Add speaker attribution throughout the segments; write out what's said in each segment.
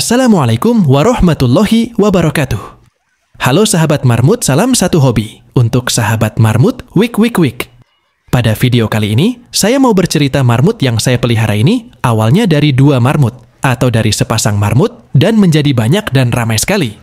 Speaker 1: Assalamualaikum warahmatullahi wabarakatuh. Halo sahabat marmut, salam satu hobi. Untuk sahabat marmut, wik. Pada video kali ini, saya mau bercerita marmut yang saya pelihara ini awalnya dari 2 marmut, atau dari sepasang marmut, dan menjadi banyak dan ramai sekali.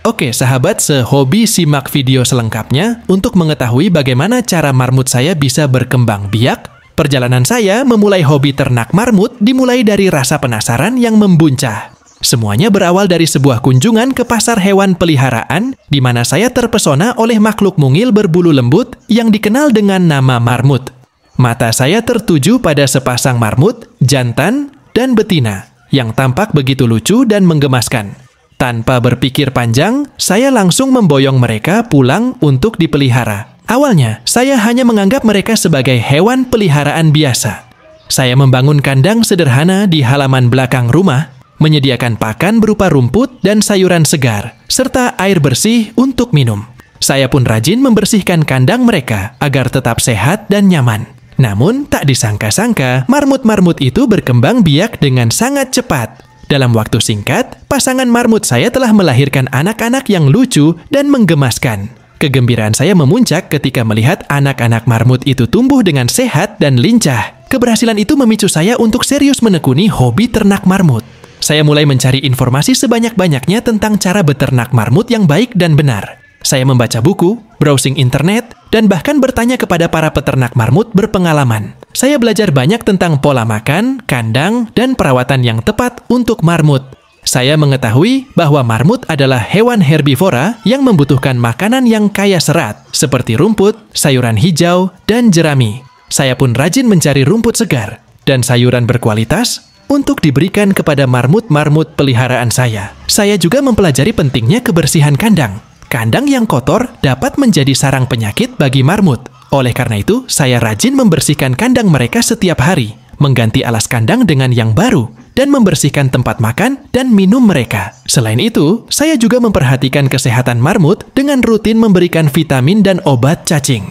Speaker 1: Oke sahabat, sehobi simak video selengkapnya untuk mengetahui bagaimana cara marmut saya bisa berkembang biak. Perjalanan saya memulai hobi ternak marmut dimulai dari rasa penasaran yang membuncah. Semuanya berawal dari sebuah kunjungan ke pasar hewan peliharaan di mana saya terpesona oleh makhluk mungil berbulu lembut yang dikenal dengan nama marmut. Mata saya tertuju pada sepasang marmut, jantan, dan betina yang tampak begitu lucu dan menggemaskan. Tanpa berpikir panjang, saya langsung memboyong mereka pulang untuk dipelihara. Awalnya, saya hanya menganggap mereka sebagai hewan peliharaan biasa. Saya membangun kandang sederhana di halaman belakang rumah, menyediakan pakan berupa rumput dan sayuran segar, serta air bersih untuk minum. Saya pun rajin membersihkan kandang mereka agar tetap sehat dan nyaman. Namun, tak disangka-sangka, marmut-marmut itu berkembang biak dengan sangat cepat. Dalam waktu singkat, pasangan marmut saya telah melahirkan anak-anak yang lucu dan menggemaskan. Kegembiraan saya memuncak ketika melihat anak-anak marmut itu tumbuh dengan sehat dan lincah. Keberhasilan itu memicu saya untuk serius menekuni hobi ternak marmut. Saya mulai mencari informasi sebanyak-banyaknya tentang cara beternak marmut yang baik dan benar. Saya membaca buku, browsing internet, dan bahkan bertanya kepada para peternak marmut berpengalaman. Saya belajar banyak tentang pola makan, kandang, dan perawatan yang tepat untuk marmut. Saya mengetahui bahwa marmut adalah hewan herbivora yang membutuhkan makanan yang kaya serat, seperti rumput, sayuran hijau, dan jerami. Saya pun rajin mencari rumput segar dan sayuran berkualitas untuk diberikan kepada marmut-marmut peliharaan saya. Saya juga mempelajari pentingnya kebersihan kandang. Kandang yang kotor dapat menjadi sarang penyakit bagi marmut. Oleh karena itu, saya rajin membersihkan kandang mereka setiap hari, mengganti alas kandang dengan yang baru, dan membersihkan tempat makan dan minum mereka. Selain itu, saya juga memperhatikan kesehatan marmut dengan rutin memberikan vitamin dan obat cacing.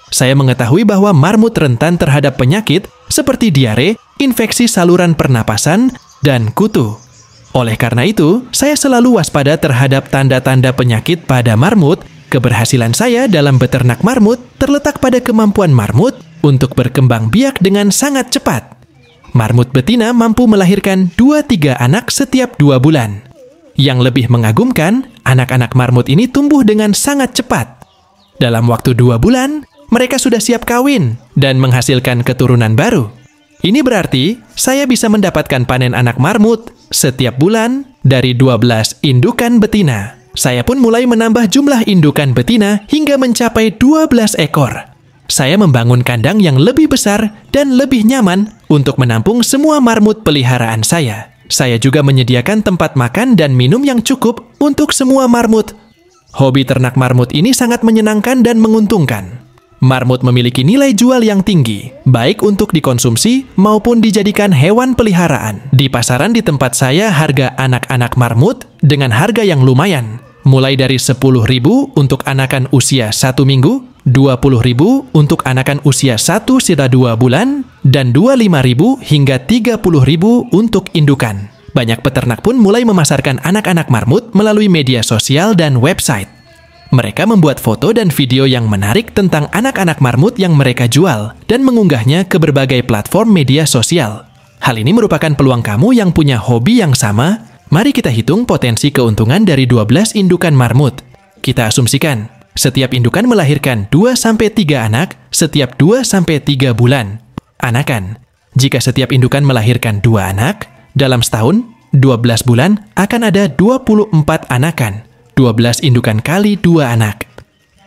Speaker 1: Saya mengetahui bahwa marmut rentan terhadap penyakit seperti diare, infeksi saluran pernapasan, dan kutu. Oleh karena itu, saya selalu waspada terhadap tanda-tanda penyakit pada marmut. Keberhasilan saya dalam beternak marmut terletak pada kemampuan marmut untuk berkembang biak dengan sangat cepat. Marmut betina mampu melahirkan 2-3 anak setiap 2 bulan. Yang lebih mengagumkan, anak-anak marmut ini tumbuh dengan sangat cepat. Dalam waktu 2 bulan, mereka sudah siap kawin dan menghasilkan keturunan baru. Ini berarti saya bisa mendapatkan panen anak marmut setiap bulan dari 12 indukan betina. Saya pun mulai menambah jumlah indukan betina hingga mencapai 12 ekor. Saya membangun kandang yang lebih besar dan lebih nyaman untuk menampung semua marmut peliharaan saya. Saya juga menyediakan tempat makan dan minum yang cukup untuk semua marmut. Hobi ternak marmut ini sangat menyenangkan dan menguntungkan. Marmut memiliki nilai jual yang tinggi, baik untuk dikonsumsi maupun dijadikan hewan peliharaan. Di pasaran di tempat saya, harga anak-anak marmut dengan harga yang lumayan, mulai dari 10.000 untuk anakan usia 1 minggu, 20.000 untuk anakan usia 1-2 bulan, dan 25.000 hingga 30.000 untuk indukan. Banyak peternak pun mulai memasarkan anak-anak marmut melalui media sosial dan website. Mereka membuat foto dan video yang menarik tentang anak-anak marmut yang mereka jual dan mengunggahnya ke berbagai platform media sosial. Hal ini merupakan peluang kamu yang punya hobi yang sama. Mari kita hitung potensi keuntungan dari 12 indukan marmut. Kita asumsikan, setiap indukan melahirkan 2-3 anak setiap 2-3 bulan. Anakan, jika setiap indukan melahirkan 2 anak, dalam setahun, 12 bulan akan ada 24 anakan. 12 indukan kali 2 anak.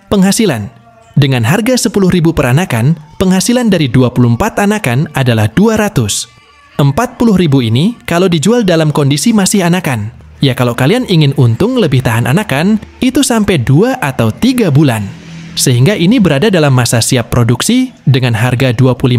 Speaker 1: Penghasilan, dengan harga 10.000 per anakan, penghasilan dari 24 anakan adalah 200. 40.000 ini kalau dijual dalam kondisi masih anakan. Ya kalau kalian ingin untung lebih tahan anakan, itu sampai 2 atau 3 bulan. Sehingga ini berada dalam masa siap produksi dengan harga 25.000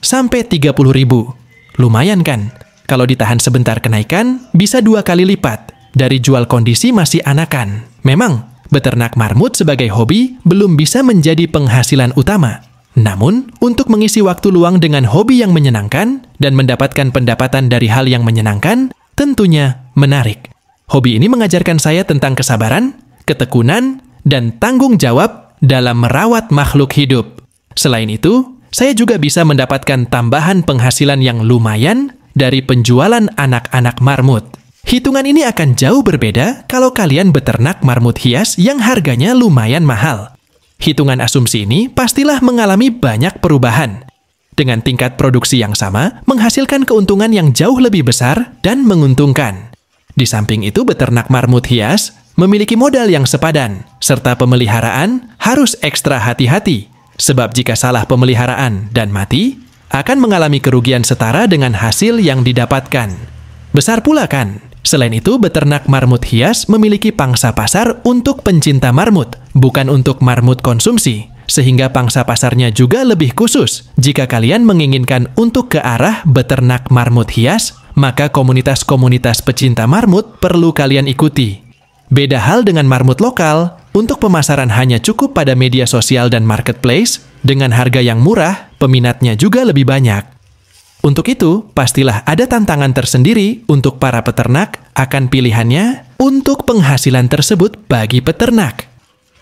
Speaker 1: sampai 30.000. Lumayan kan? Kalau ditahan sebentar kenaikan, bisa 2 kali lipat dari jual kondisi masih anakan. Memang, beternak marmut sebagai hobi belum bisa menjadi penghasilan utama. Namun, untuk mengisi waktu luang dengan hobi yang menyenangkan dan mendapatkan pendapatan dari hal yang menyenangkan, tentunya menarik. Hobi ini mengajarkan saya tentang kesabaran, ketekunan, dan tanggung jawab dalam merawat makhluk hidup. Selain itu, saya juga bisa mendapatkan tambahan penghasilan yang lumayan dari penjualan anak-anak marmut. Hitungan ini akan jauh berbeda kalau kalian beternak marmut hias yang harganya lumayan mahal. Hitungan asumsi ini pastilah mengalami banyak perubahan. Dengan tingkat produksi yang sama, menghasilkan keuntungan yang jauh lebih besar dan menguntungkan. Di samping itu, beternak marmut hias memiliki modal yang sepadan, serta pemeliharaan harus ekstra hati-hati. Sebab jika salah pemeliharaan dan mati, akan mengalami kerugian setara dengan hasil yang didapatkan. Besar pula kan? Selain itu, beternak marmut hias memiliki pangsa pasar untuk pencinta marmut, bukan untuk marmut konsumsi, sehingga pangsa pasarnya juga lebih khusus. Jika kalian menginginkan untuk ke arah beternak marmut hias, maka komunitas-komunitas pecinta marmut perlu kalian ikuti. Beda hal dengan marmut lokal, untuk pemasaran hanya cukup pada media sosial dan marketplace, dengan harga yang murah, peminatnya juga lebih banyak. Untuk itu, pastilah ada tantangan tersendiri untuk para peternak akan pilihannya untuk penghasilan tersebut bagi peternak.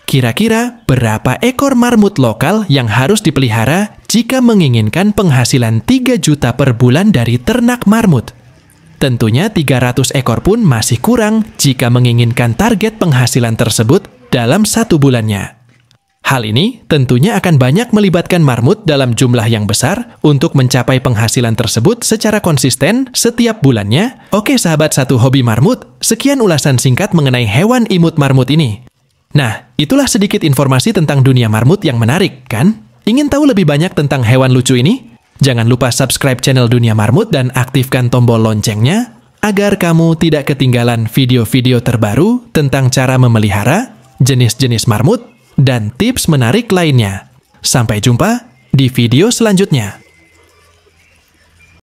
Speaker 1: Kira-kira berapa ekor marmut lokal yang harus dipelihara jika menginginkan penghasilan 3 juta per bulan dari ternak marmut? Tentunya 300 ekor pun masih kurang jika menginginkan target penghasilan tersebut dalam 1 bulannya. Hal ini tentunya akan banyak melibatkan marmut dalam jumlah yang besar untuk mencapai penghasilan tersebut secara konsisten setiap bulannya. Oke sahabat satu hobi marmut, sekian ulasan singkat mengenai hewan imut marmut ini. Nah, itulah sedikit informasi tentang dunia marmut yang menarik, kan? Ingin tahu lebih banyak tentang hewan lucu ini? Jangan lupa subscribe channel Dunia Marmut dan aktifkan tombol loncengnya agar kamu tidak ketinggalan video-video terbaru tentang cara memelihara, jenis-jenis marmut, dan tips menarik lainnya. Sampai jumpa di video selanjutnya.